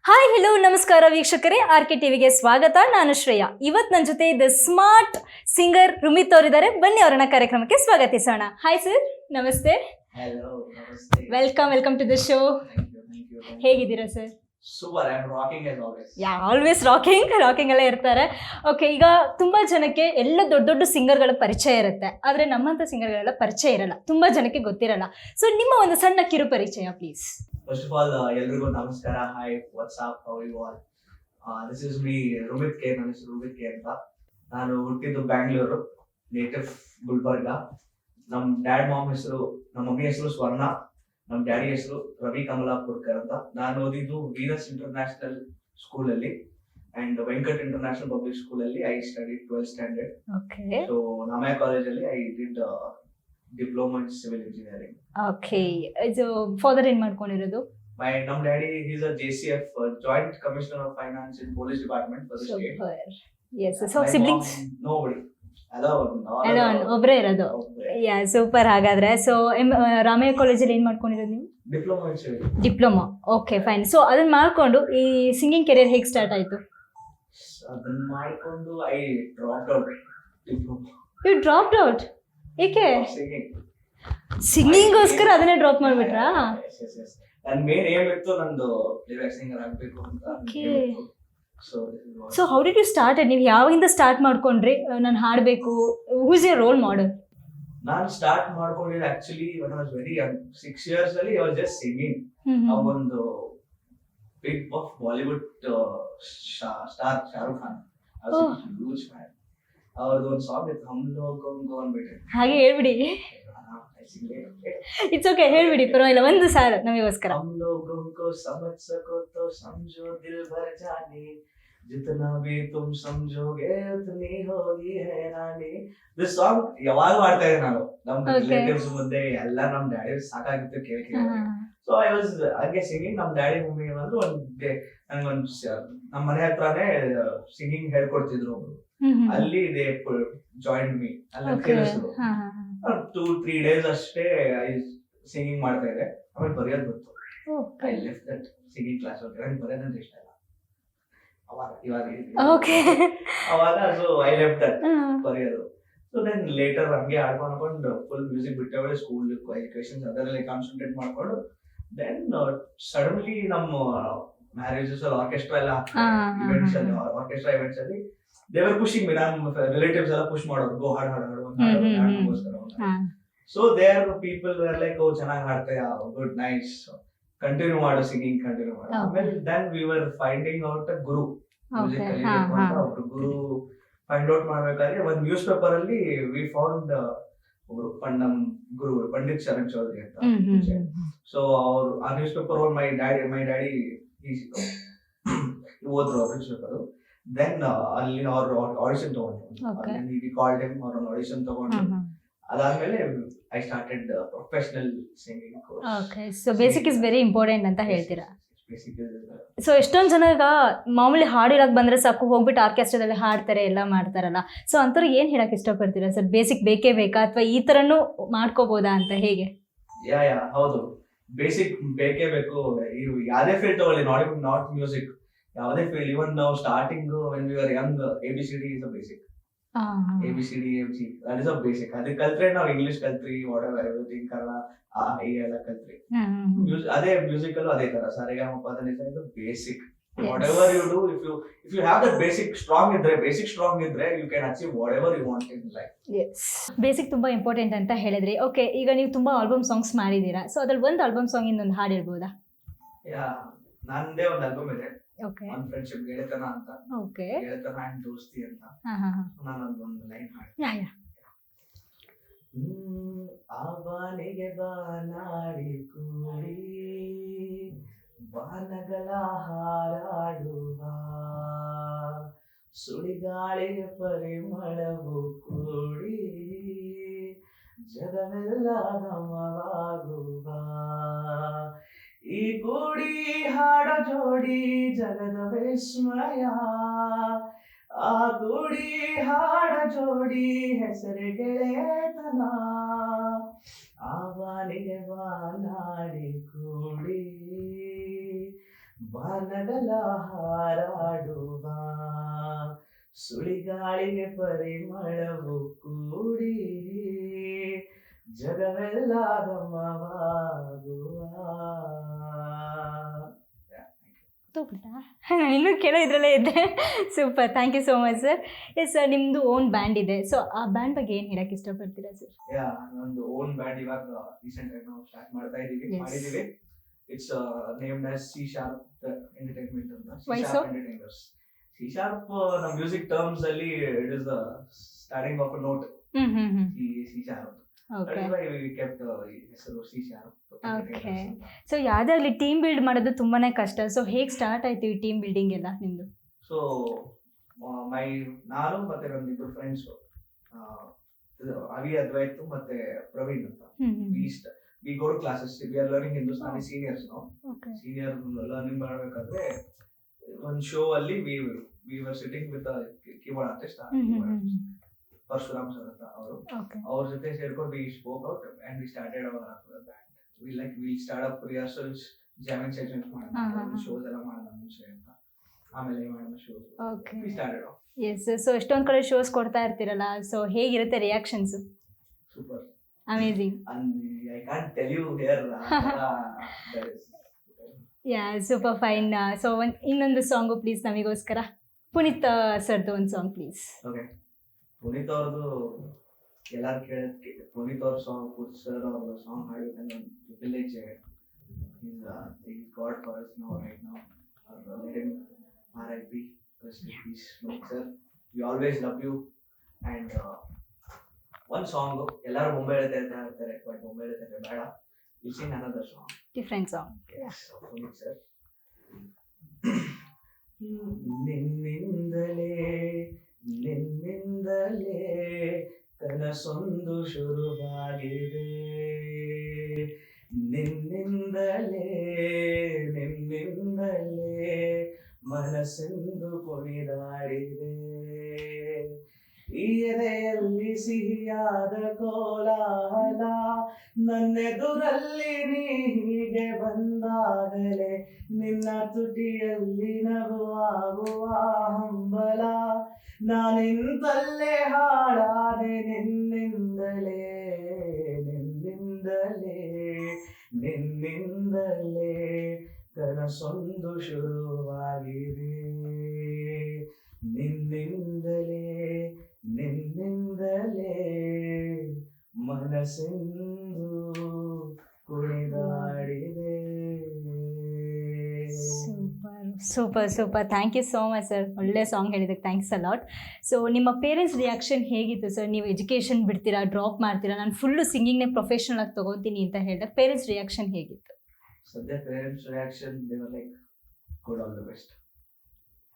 Hi hello ನಮಸ್ಕಾರ ವೀಕ್ಷಕರೇ, R K ಟಿವಿಗೆ ಸ್ವಾಗತ. ನಾನು ಶ್ರೇಯಾ. ಇವತ್ತು ನನ್ನ ಜೊತೆ ದ ಸ್ಮಾರ್ಟ್ ಸಿಂಗರ್ ರುಮಿತ್ ಅವರಿದ್ದಾರೆ. ಬನ್ನಿ ಅವರನ್ನ ಕಾರ್ಯಕ್ರಮಕ್ಕೆ ಸ್ವಾಗತಿಸೋಣ. ಹಾಯ್ ಸರ್, ನಮಸ್ತೆ. Welcome to the show. ಹೇಗಿದ್ದೀರಾ sir? Super, I am rocking as always. Always rocking ಎಲ್ಲ ಇರ್ತಾರೆ. ಓಕೆ, ಈಗ ತುಂಬಾ ಜನಕ್ಕೆ ಎಲ್ಲ ದೊಡ್ಡ ದೊಡ್ಡ ಸಿಂಗರ್ಗಳ ಪರಿಚಯ ಇರುತ್ತೆ, ಆದ್ರೆ ನಮ್ಮಂತ ಸಿಂಗರ್ಗಳೆಲ್ಲ ಪರಿಚಯ ಇರಲ್ಲ, ತುಂಬಾ ಜನಕ್ಕೆ ಗೊತ್ತಿರಲ್ಲ. ಸೊ ನಿಮ್ಮ ಒಂದು ಸಣ್ಣ ಕಿರು ಪರಿಚಯ ಪ್ಲೀಸ್. ಫಸ್ಟ್ ಆಫ್ ಆಲ್ ಎಲ್ರಿಗೂ ನಮಸ್ಕಾರ. Hi, what's up, how you all? This is me Rumit K. ನನ್ನ ಹೆಸರು ರುಮಿತ್ ಕೆ ಅಂತ. ನಾನು ಹುಟ್ಟಿದ್ದು ಬ್ಯಾಂಗ್ಳೂರು, ನೇಟಿವ್ ಗುಲ್ಬರ್ಗ. ನಮ್ಮ ಡ್ಯಾಡ್ ಮಾಮ್ ಹೆಸರು, ನಮ್ಮ ಮಮ್ಮಿ ಹೆಸರು ಸ್ವರ್ಣ, ನಮ್ಮ ಡ್ಯಾಡಿ ಹೆಸರು ರವಿ ಕಮಲಾಪುರ್ಕರ್ ಅಂತ. ನಾನು ಓದಿದ್ದು ವೀನಸ್ ಇಂಟರ್ನ್ಯಾಷನಲ್ ಸ್ಕೂಲ್ ಅಲ್ಲಿ and Venkat international public school ಅಲ್ಲಿ I study 12th standard. So ನಾಮಯ ಕಾಲೇಜ್ ಅಲ್ಲಿ I did diploma in civil engineering. Okay, ಇದು ಫಾದರ್ ಏನ್ ಮಾಡ್ಕೊಂಡಿರೋದು? ನಮ್ಮ daddy is a JCF, joint commissioner of finance in police department for the state. Yes. So siblings? Nobody, ಒಬ್ಬರೇ ಇರೋದು. Ya, super. ಹಾಗಾದ್ರೆ so Ramaiah ಕಾಲೇಜಲ್ಲಿ ಏನ್ ಮಾಡ್ಕೊಂಡಿರೋದು ನೀವು? Diploma in civil. Diploma. Okay, fine. So ಅದನ್ನ ಮಾಡ್ಕೊಂಡು ಈ ಸಿಂಗಿಂಗ್ ಕೆರಿಯರ್ ಹೇಗೆ ಸ್ಟಾರ್ಟ್ ಆಯ್ತು? ಅದನ್ನ ಮಾಡ್ಕೊಂಡು I dropped out diploma. You dropped out? ಏಕೆ? ಸಿಂಗಿಂಗ್. ಸಿಂಗಿಂಗ್ಗೋಸ್ಕರ ಅದನ್ನೇ ಡ್ರಾಪ್ ಮಾಡ್ಬಿಟ್ರಾ? ನನ್ನ ಮೇನ್ ಏಮ್ ಇತ್ತು, ನಂದು ಪ್ಲೇಬ್ಯಾಕ್ ಸಿಂಗರ್ ಆಗ್ಬೇಕು ಅಂತ. So how did you start? ನೀವು ಯಾವಾಗಿಂದ ಸ್ಟಾರ್ಟ್ ಮಾಡ್ಕೊಂಡ್ರಿ ನಾನು ಹಾಡಬೇಕು? Who is your role model? ನಾನು ಸ್ಟಾರ್ಟ್ ಮಾಡ್ಕೊಂಡಿದ್ದು actually when I was very young, 6 years ಅಲ್ಲಿ I was just singing. ಒಂದು big of Bollywood star Shahrukh Khan, I was a huge fan. ಅವ್ರದ್ದು ಒಂದು ಸಾಂಗ್ ಇತ್ತು, ಹಮ್ ಲೋಗ್ ಗೋ ಅಂದ್ಬಿಟ್ಟು. ಹಾಗೆ ಹೇಳ್ಬಿಡಿ. ಇಟ್ಸ್ ಓಕೆ, ಹೇಳ್ಬಿಡಿ, ಪರವಾಗಿಲ್ಲ. ಒಂದು ಸಾಲ ನಮಗೋಸ್ಕರ. ಹಮ್ ಲೋಗ್ ಗೋ ಸಮझ सको तो समझो दिल भर जाने, जितना भी तुम समझोगे उतनी होगी हैरानी. ದಿಸ್ ಸಾಂಗ್ ಯಾವಾಗ ಮಾಡ್ತಾ ಇದ್ದೆ ನಾನು, ನಮ್ಮ ರಿಲೇಟಿವ್ಸ್ ಮುಂದೆ ಎಲ್ಲ. ನಮ್ಮ ಡ್ಯಾಡಿ ಸಾಕಾಗಿತ್ತು ಕೇಳಿ. ಸೊ ಐ ವಾಸ್ ಹಾಗೆ ಸಿಂಗಿಂಗ್. ನಮ್ಮ ಡ್ಯಾಡಿ ಮಮ್ಮಿ ಬಂದ್ರು ಒಂದೇ ನಂಗೊಂದು ನಮ್ಮ ಮನೆ ಹತ್ರನೇ ಸಿಂಗಿಂಗ್ ಹೇಳ್ಕೊಡ್ತಿದ್ರು ಒಬ್ರು. ಅಲ್ಲಿ ದೇ ಜಾಯಿನ್ ಮೀ. ಅಲ್ಲಿ ಕೇಳಿಸಿದ್ರು. 2-3 days ಅಷ್ಟೇ ಸಿಂಗಿಂಗ್ ಮಾಡ್ತಾ ಇದ್ದೆ. ಆಮೇಲೆ ಬರೆಯೋದು ಬಂತು. I left that singing class. ಬರೆಯೋದಂದ್ರೆ ಇಷ್ಟ ಇಲ್ಲ ಅವಾಗ. ಸೊ ಐ ಲೆಫ್ಟ್ ದಟ್ ಬರೆಯೋದು. ಸೊ ದೆನ್ ಲೇಟರ್ ಹಂಗೆ ಆಡ್ಕೊಂಡು ಫುಲ್ ಮ್ಯೂಸಿಕ್ ಬಿಟ್ಟೆ, ಸ್ಕೂಲ್ ಎಜುಕೇಶನ್ ಅದರಲ್ಲಿ ಕಾನ್ಸಂಟ್ರೇಟ್ ಮಾಡ್ಕೊಂಡು ದೆನ್ ಸಡನ್ಲಿ ನಮ್ಮ ಮ್ಯಾರೇಜಸ್ ಅಲ್ಲಿ ಆರ್ಕೆಸ್ಟ್ರಾ ಎಲ್ಲ ಇವೆಂಟ್ಸ್ ಅಲ್ಲಿ, ಆರ್ಕೆಸ್ಟ್ರಾ ಇವೆಂಟ್ಸ್ ಅಲ್ಲಿ they were pushing me. ನಮ್ಮ ರಿಲೇಟಿವ್ಸ್ ಎಲ್ಲ ಪುಷ್ ಮಾಡೋರು, ಗೋ ಹಾಡು ಹಾಡೋಗೋಸ್ಕರ. So there people were like, oh ಚೆನ್ನಾಗಿ ಹಾಡ್ತೀಯ, ಗುಡ್, ನೈಸ್, ಕಂಟಿನ್ಯೂ ಮಾಡು ಸಿಂಗಿಂಗ್, ಕಂಟಿನ್ಯೂ ಮಾಡು. ಆಮೇಲೆ then we were finding out a guru, music ಕಲಿಬೇಕು ಅಂತ. ಒಬ್ರು ಗುರು ಫೈಂಡ್ ಔಟ್ ಮಾಡ್ಬೇಕಾದ್ರೆ ಒಂದು ನ್ಯೂಸ್ ಪೇಪರ್ ಅಲ್ಲಿ ವಿ ಫೌಂಡ್ ಒಬ್ರು ನಮ್ ಗುರು ಪಂಡಿತ್ ಶರಣ್ ಚೌಧರಿ ಅಂತ. ಸೊ ಅವ್ರು ಆ ನ್ಯೂಸ್ ಪೇಪರ್ ಮೈ ಡ್ಯಾಡಿ ಓದ್ರು ಆ ನ್ಯೂಸ್ ಪೇಪರ್. ದೆನ್ ಅಲ್ಲಿ ಅವ್ರು ಆಡಿಷನ್ ತಗೊಂಡ್ರು. ಕಾಲ್ಡ್ ಹಿಮ್, ಅವ್ರ ಆಡಿಷನ್ ತಗೊಂಡು ಅದಾದ್ಮೇಲೆ I started professional singing course. Okay, so basic is very important ಅಂತ ಹೇಳ್ತೀರಾ? ಸೊ ಎಷ್ಟೊಂದು ಜನ ಈಗ ಮಾಮೂಲಿ ಹಾಡಿರಕ್ ಬಂದ್ರೆ ಸಾಕು, ಹೋಗ್ಬಿಟ್ಟು ಆರ್ಕೆಸ್ಟ್ರಾದಲ್ಲಿ ಹಾಡ್ತಾರೆ, ಎಲ್ಲ ಮಾಡ್ತಾರಲ್ಲ. ಸೊ ಅಂಥವ್ರು ಏನ್ ಹೇಳಕ್ ಇಷ್ಟಪಡ್ತೀರಾ ಸರ್? ಬೇಸಿಕ್ ಬೇಕೇ ಬೇಕಾ ಅಥವಾ ಈ ತರನು ಮಾಡ್ಕೋಬಹುದಾ ಅಂತ? ಹೇಗೆ? ಯಾ ಹೌದು, ಬೇಸಿಕ್ ಬೇಕೇ ಬೇಕು. ಯಾವ್ದೇ ಫೀಲ್ಡ್ ತಗೊಳ್ಳಿ, ನಾಟ್ ಮ್ಯೂಸಿಕ್, ಯಾವುದೇ ಫೀಲ್ಡ್. ಇವನ್ ನಾವು starting when we are young, ABCD is a basic. ABCD ABC that is a basic. ಅದು ಕಲ್ತ್ರೆ ನಾವು ಇಂಗ್ಲಿಷ್ ಕಲ್ತ್ರಿ, ವಾಟ್ ಎವರ್ ಎವ್ರಿಥಿಂಗ್, ಕನ್ನಡ ಎಲ್ಲ ಕಲ್ತ್ರಿ. ಅದೇ ಮ್ಯೂಸಿಕ್ ಅಲ್ಲೂ ಅದೇ ತರ ಸರಿಗಮ ಪದ basic. whatever you do, if you have that basic strong ಇದ್ರೆ you can achieve whatever you want in life. yes, basic ತುಂಬಾ ಇಂಪಾರ್ಟೆಂಟ್ ಅಂತ ಹೇಳಿದ್ರಿ. ಓಕೆ, ಈಗ ನೀವು ತುಂಬಾ ಆಲ್ಬಮ್ ಸಾಂಗ್ಸ್ ಮಾಡಿದೀರಾ. ಸೊ ಅದ್ರಲ್ಲಿ ಒಂದು ಆಲ್ಬಮ್ ಸಾಂಗ್ ಇಂದ ಒಂದು ಹಾಡು ಹೇಳ್ಬೋದಾ? ನಂದೇ ಒಂದು ಆಲ್ಬಮ್ ಇದೆ, ಓಕೆ, ಒನ್ ಫ್ರೆಂಡ್ಶಿಪ್, ಗೆಳೆತನ ಅಂತ. ಓಕೆ, ಗೆಳೆತನ ಅಂಡ್ ದೋಸ್ತಿ ಅಂತ. ನಾನು ಒಂದು ಲೈನ್ ಹಾಡಿ. ಆವಾನಿಗೆ ಬಾನಾಡಿ ಕೂಡಿ ಬಾನಗಳ ಹಾರಾಡುವ, ಸುಳಿಗಾಳಿಗೆ ಪರಿಮಳವು ಕೂಡಿ ಜಗವೆಲ್ಲ ನಮವಾಗುವ. ಈ ಕೂಡಿ ಹಾಡ ಜೋಡಿ ಜಗದ ವಿಸ್ಮಯ, ಆ ಕೂಡಿ ಹಾಡ ಜೋಡಿ ಹೆಸರೇ ಗೆಳೆತನ. ಆವಾನಿಗೆ ಬಾನಾಡಿ ಕೂಡಿ ಬಾನಗಳ ಅಗಲ ಹಾರಾಡುವ ಸುಳಿಗಾಳಿಗೆ ಪರಿಮಳವು ಕೂಡಿ ಜಗವೆಲ್ಲ ಗಮವಾಗುವ. ನಾನು ಇನ್ನೂ ಕೇಳೋ ಇದ್ರಲ್ಲೇ ಇದ್ದೆ. Super, thank you so much sir. Yes sir, ನಿಮ್ಮದು ಓನ್ ಬ್ಯಾಂಡ್ ಇದೆ, ಸೊ ಆ ಬ್ಯಾಂಡ್ ಬಗ್ಗೆ ಏನು ಹೇಳಕ್ಕೆ ಇಷ್ಟಪಡ್ತೀರಾ ಸರ್? ನಮ್ದು ಓನ್ ಬ್ಯಾಂಡ್ ಇವಾಗ ರೀಸೆಂಟ್ ಆಗಿ ನಾವು ಸ್ಟಾರ್ಟ್ ಮಾಡ್ತಾ ಇದೀವಿ, Yes. ಮಾಡಿದೀವಿ. It's named as C sharp entertainment ಅಂತ. Why C so? Sharp entertainers. C sharp ನಮ್ಮ ಮ್ಯೂಸಿಕ್ ಟರ್ಮ್ಸ್ ಅಲ್ಲಿ it is the starting of a note. C sharp. Okay ಹೆಸರು ಸಿ ಶಾರ್ಪ್. ಓಕೆ. ಸೊ ಯಾವುದೇ ಆಗಲಿ team build ಮಾಡೋದು ತುಂಬಾ ಕಷ್ಟ. So ಹೇಗೆ ಸ್ಟಾರ್ಟ್ ಆಯ್ತು ಈ ಟೀಮ್ ಬಿಲ್ಡಿಂಗ್ ಎಲ್ಲ ನಿಮ್ಮದು? ಸೊ ನಾನು ಮತ್ತೆ ನನ್ನ ಇಬ್ಬರು ಫ್ರೆಂಡ್ಸ್ ಅವಿ ಅದ್ವೈತ್ ಮತ್ತೆ ಪ್ರವೀಣ್ ಅಂತ. We go to classes, we are learning Hindustani seniors. ನಾವು ಸೀನಿಯರ್ ಲರ್ನಿಂಗ್ ಮಾಡಬೇಕಾದ್ರೆ ಒಂದು ಶೋ ಅಲ್ಲಿ we were sitting with keyboard artist Parashuram sir ಅಂತ. ಅವ್ರ ಜೊತೆ ಸೇರ್ಕೊಂಡು we spoke out and we started our band. We start up rehearsals, jamming sessions ಮಾಡೋಣ, shows ಎಲ್ಲ ಮಾಡೋಣ ಮುಂಚೆ ಅಂತ. ಆಮೇಲೆ ಮಾಡೋಣ shows. We started off. Yes, so ಎಷ್ಟೊಂದು ಕಡೆ ಶೋಸ್ ಕೊಡ್ತಾ ಇರ್ತೀರಲ್ಲ, ಸೊ ಹೇಗಿರುತ್ತೆ reactions? Super, amazing. I can't tell you here. Yeah, super fine. So ಇನ್ನೊಂದು ಸಾಂಗು ಪ್ಲೀಸ್ ನಮಗೋಸ್ಕರ, ಪುನೀತ್ ಸರ್ದು ಒಂದು ಸಾಂಗ್ ಪ್ಲೀಸ್. ಓಕೆ, ಪುನೀತ್ ಅವ್ರದ್ದು ಎಲ್ಲರೂ ಕೇಳೋದಕ್ಕೆ ಪುನೀತ್ ಅವ್ರ ಸಾಂಗ್, ಪುನೀತ್ ಸರ್ ಅವ್ರ ಸಾಂಗ್ ಹಾಡ್ಬೇಕಂದ್ರೆ village is God for us now right now. Let him RIP, rest in peace Puneeth sir. We always love you. And ಒಂದು ಸಾಂಗು ಎಲ್ಲರೂ ಮುಂಬೈ ಹೇಳ್ತಾ ಇರ್ತಾರೆ, ಬಟ್ ಮುಂಬೈ ಹೇಳ್ತಾರೆ ಬೇಡ. We sing another song, different song. Puneeth sir. ನಿನ್ನಿಂದಲೇ ನಿನ್ನಿಂದಲೇ ಕನಸೊಂದು ಶುರುವಾಗಿದೆ, ನಿನ್ನಿಂದಲೇ ನಿನ್ನಿಂದಲೇ ಮನಸ್ಸೆಂದು ಕುಣಿದಾಡಿದೆ, ಈ ಎದೆಯಲ್ಲಿ ಸಿಹಿಯಾದ ಕೋಲಾಹಲ, ನನ್ನೆದುರಲ್ಲಿ ನೀ ಹೀಗೆ ಬಂದಾಗಲೇ ನಿನ್ನ ತುಟಿಯಲ್ಲಿ ನಗುವಾಗುವ ಹಂಬಲ, ನಾನಿಂತಲ್ಲೇ ಹಾಳಾದೆ ನಿನ್ನಿಂದಲೇ ನಿನ್ನಿಂದಲೇ ನಿನ್ನಿಂದಲೇ ಕನಸೊಂದು ಶುರುವಾಗಿದೆ, ನಿನ್ನಿಂದಲೇ ನಿನ್ನಿಂದಲೇ ಮನಸ್ಸೆಂದು ಕುಣಿದಾಡಿದೆ. Super super, thank you so much sir. ಒಳ್ಳೆ ಸಾಂಗ್ ಹೇಳಿದ್ದಕ್ಕೆ ಥ್ಯಾಂಕ್ಸ್ ಅ ಲಾಟ್. ಸೊ ನಿಮ್ಮ ಪೇರೆಂಟ್ಸ್ ರಿಯಾಕ್ಷನ್ ಹೇಗಿತ್ತು ಸರ್? ನೀವು ಎಜುಕೇಷನ್ ಬಿಡ್ತೀರಾ, ಡ್ರಾಪ್ ಮಾಡ್ತೀರಾ, ನಾನು ಫುಲ್ಲು ಸಿಂಗಿಂಗ್ನೇ ಪ್ರೊಫೆಷನಲ್ ಆಗಿ ತೊಗೊತೀನಿ ಅಂತ ಹೇಳಿದೆ, ಪೇರೆಂಟ್ಸ್ ರಿಯಾಕ್ಷನ್ ಹೇಗಿತ್ತು? ಸದ್ಯ parents reaction they were like good, all the best.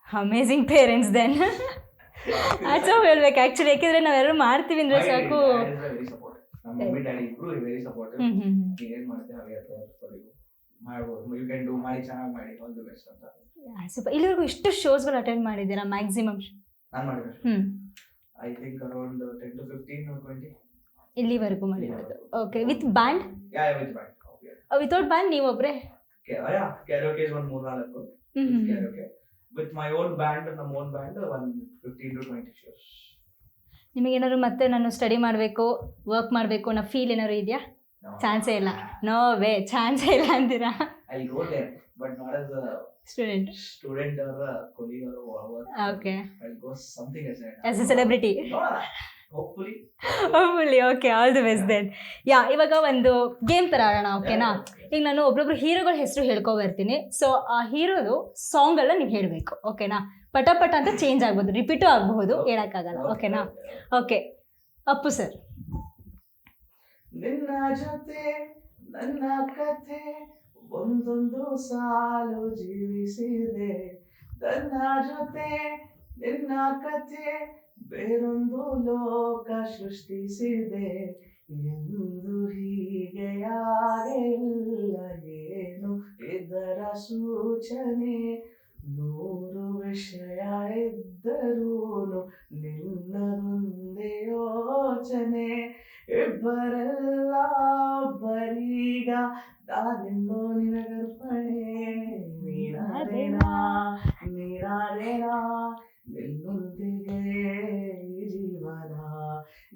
Amazing parents then. ಅದು ಹೇಳ್ಬೇಕು ಆ್ಯಕ್ಚುಲಿ, ಯಾಕೆಂದರೆ ನಾವೆಲ್ಲರೂ ಮಾಡ್ತೀವಿ ಅಂದರೆ ಸಾಕು. Very support. ನಮ್ಮ ಮಮ್ಮಿ ಡ್ಯಾಡಿ ಇಬ್ರು ವೆರಿ ಸಪೋರ್ಟ್. ಏನು ಮಾಡ್ತೀವಿ ಮಾಡ್ಬೋದು, ಯು ಕ್ಯಾನ್ ಡೂ, ಮಾಡಿ ಚೆನ್ನಾಗಿ ಮಾಡಿ, ಆಲ್ ದಿ ಬೆಸ್ಟ್ ಅಂತ. ಸೂಪರ್. ಇಲ್ಲಿವರೆಗೂ ಎಷ್ಟು ಶೋಸ್ಗಳು ಅಟೆಂಡ್ ಮಾಡಿದ್ದೀರಾ ಮ್ಯಾಕ್ಸಿಮಮ್? ನಾನು ಮಾಡಿದೆ I think around 10 to 15 or 20 ಇಲ್ಲಿವರೆಗೂ ಮಾಡಿರೋದು. Okay, with band? Yeah, with band. Without band ನೀವೊಬ್ಬರೇ? ಯಾ, ಕ್ಯಾರೋಕೆ ಒಂದು 3-4 karaoke. With my own band, ನಮ್ಮ ಓನ್ ಬ್ಯಾಂಡ್ 15 to 20 shows. ನಿಮಗೇನಾದ್ರು ಮತ್ತೆ ನಾನು ಸ್ಟಡಿ ಮಾಡಬೇಕು, ವರ್ಕ್ ಮಾಡಬೇಕು ಅನ್ನೋ ಫೀಲ್ ಏನಾದ್ರು ಇದೆಯಾ? ಚಾನ್ಸೇ ಇಲ್ಲ, ನೋ ವೇ, ಚಾನ್ಸೇ ಇಲ್ಲ ಅಂತೀರಾ? I go there but not as a student or a colleague or work. Okay. I'll go something as a celebrity. No, hopefully. Okay, all the best then. ಯಾ, ಇವಾಗ ಒಂದು ಗೇಮ್ ಥರ ಆಡೋಣ, ಓಕೆನಾ? ಈಗ ನಾನು ಒಬ್ಬೊಬ್ರು ಹೀರೋಗಳ ಹೆಸರು ಹೇಳ್ಕೊ ಬರ್ತೀನಿ. ಸೊ ಆ ಹೀರೋದು ಸಾಂಗ್ ಎಲ್ಲ ನೀವು ಹೇಳಬೇಕು, ಓಕೆನಾ? ಪಟ ಪಟ ಅಂತ ಚೇಂಜ್ ಆಗ್ಬೋದು, ರಿಪೀಟು ಆಗಬಹುದು, ಹೇಳೋಕ್ಕಾಗಲ್ಲ, ಓಕೆನಾ? Okay, Appu sir. ನಿನ್ನ ಜೊತೆ ನನ್ನ ಕಥೆ ಒಂದೊಂದು ಸಾಲು ಜೀವಿಸಿದೆ, ನನ್ನ ಜೊತೆ ನಿನ್ನ ಕಥೆ ಬೇರೊಂದು ಲೋಕ ಸೃಷ್ಟಿಸಿದೆ, ಎಂದು ಹೀಗೆ ಯಾರಿಲ್ಲ ಏನು ಇದರ ಸೂಚನೆ, 100 ವಿಷಯ ಇದ್ದರೂ ನಿನ್ನದೊಂದೇ ಯೋಚನೆ, ಇಬ್ಬರೆಲ್ಲ ಬರೀಗ ನಾನೆಲ್ಲೋ ನಿನಗರ್ಪಣೆ, ನೀನಾದೇನಾ ನೀನಾದೇನಾ ನಿನ್ನೊಂದಿಗೆ ಈ ಜೀವನ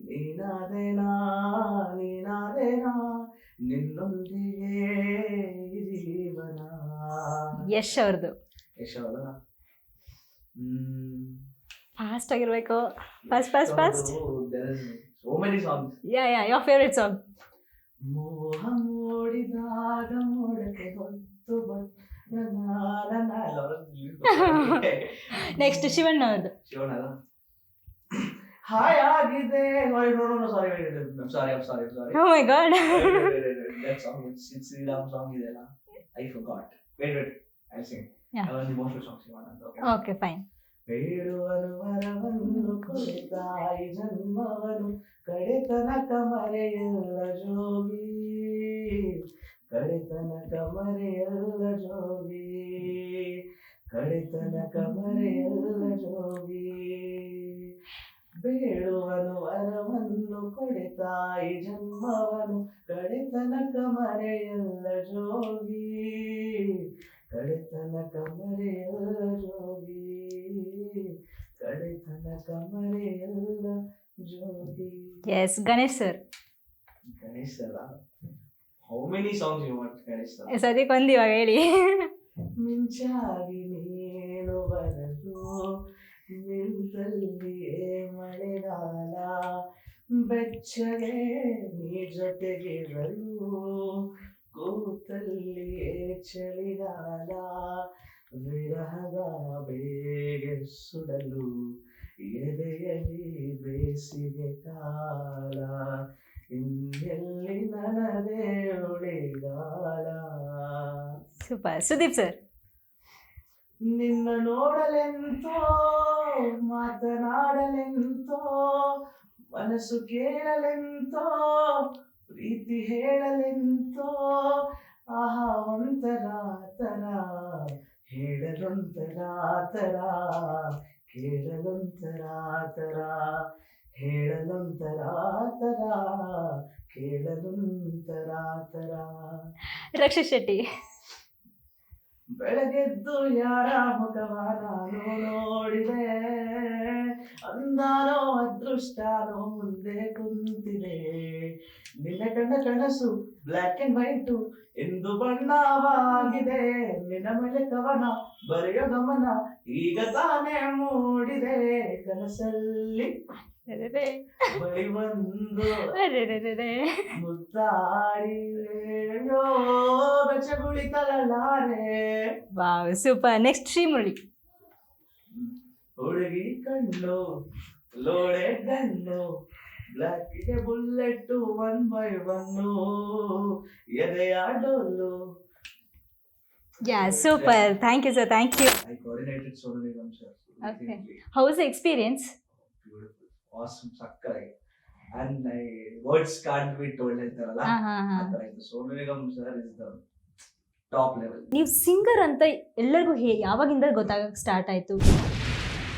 ನೀನಾದೇನಾ ನೀನಾದೇನಾ ನಿನ್ನೊಂದಿಗೆ ಈ ಜೀವನ. ಯಶ್ ಅವ್ರದ್ದು ಯಶ್ ಅವರ ಫಾಸ್ಟ್ ಆಗಿರ್ಬೇಕು. Fast so many songs. Yeah your favourite song. ಮೋಹ ಮೂಡಿದಾಗ ಮೋಡಕ್ಕೆ ಹೊತ್ತು ನೆಕ್ಸ್ಟ್ ಶಿವಣ್ಣ ಅವ್ರದ್ದು. ಶಿವಣ್ಣ ಹಾಯಾಗಿದೆ. ಸಾರಿ ಓ ಮೈ god. that song it's Sriram song ಇದೆಲ್ಲ I forgot. wait I'll sing. Yeah. I want the most songs Shivan ಅಂತ. Okay fine. ಬೇಡುವನು ವರವನ್ನು ಕೊಡುತ್ತಾಯಿ ಜನ್ಮವನು ಕಡೆತನಕ ಮರೆಯಲ್ಲ ಜೋಗಿ ಕಡೆತನಕ ಮರೆಯಲ್ಲ ಜೋಗಿ ಕಡೆತನಕ ಮರೆಯಲ್ಲ ಜೋಗಿ. ಬೇಡುವನು ವರವನ್ನು ಕೊಡೆತಾಯಿ ಜನ್ಮವನು ಕಡೆತನಕ ಮರೆಯಲ್ಲ ಜೋಗಿ ಕಡೆತನಕ ಮರೆಯಲ್ಲ ಜೋಗಿ ಕಡೆತನಕ ಮರೆಯಲ್ಲ ಜೋಗಿ. Yes Ganesh sir. ಗಣೇಶ್ ಅಲ್ಲ. How many songs you want Ganesh sir? ಸದ್ಯಕ್ಕೆ ಒಂದು ಇವಾಗ ಹೇಳಿ. ಮಿಂಚಾಗಿ ನೀನು ಬರಲು ನಿಂತಲ್ಲಿಯೇ ಮಳೆಗಾಲ ಬೆಚ್ಚಗೆ ನೀ ಜೊತೆಗಿರಲು ಕೂತಲ್ಲಿಯೇ ಚಳಿಗಾಲ ವಿರಹದ ಬೇಗೆ ಸುಡಲು ಎದೆಯಲ್ಲಿ ಬೇಸಿಗೆ ಕಾಲ ಇನ್ನೆಲ್ಲಿ ನನದೇ ಉಳಿಗಾಲ. ಸೂಪರ್. ಸುದೀಪ್ ಸರ್. ನಿನ್ನ ನೋಡಲೆಂತೋ ಮಾತನಾಡಲೆಂತೋ ಮನಸ್ಸು ಕೇಳಲೆಂತೋ ಪ್ರೀತಿ ಹೇಳಲೆಂತೋ ಆಹಾ ಒಂತರ ತರ ಹೇಳಲೊಂತರ ತರ ಕೇಳಲೊಂತರ ತರ ಹೇಳಲೊಂತರ ತರ ಕೇಳಲೊಂತರ ತರ. ರಕ್ಷಿತ್ ಶೆಟ್ಟಿ. ಬೆಳಗೆದ್ದು ಯಾರ ಮುಖವ ನಾನು ನೋಡಿದೆ ಅಂದಾನೋ ಅದೃಷ್ಟನೋ ಮುಂದೆ ಕುಂತಿದೆ ನಿನ್ನ ಕಂಡ ಕನಸು ಬ್ಲ್ಯಾಕ್ ಅಂಡ್ ವೈಟ್ ಎಂದು ಬಣ್ಣವಾಗಿದೆ ನಿನ್ನ ಮೇಲೆ ಕವನ ಬರೆಯೋ ಗಮನ ಈಗ ತಾನೇ ಮೂಡಿದೆ ಕನಸಲ್ಲಿ ಬಳಿ ಬಂದು ಮುತ್ತಾಡಿ ಬೆಚ್ಚಗುಳಿತಲಾರೆ. Wow super. ನೆಕ್ಸ್ಟ್ ಶ್ರೀಮುರಳಿ. ಹುಡುಗಿ ಕಣ್ಣು ಲೋಳೆ ಗಣ್ಣು ಬ್ಲಾಕ್ಗೆ ಬುಲ್ಲೆಟ್ 1/1 ಎದೆಯ ಡೊಲ್ಲು. Ya super. Thank you sir. Thank you. I coordinated Sonu Nigam sir. Okay. How was the experience? Beautiful. Awesome. ಸಕ್ಕತ್ತಾಗಿ. And words can't be told ಹೇಳ್ತಾರಲ್ಲ ಆ ಥರ ಇದು. Sonu Nigam sir is the top level. ನೀವು singer ಅಂತ ಎಲ್ಲರಿಗೂ ಯಾವಾಗಿಂದ ಗೊತ್ತಾಗಕ್ಕೆ start ಆಯ್ತು?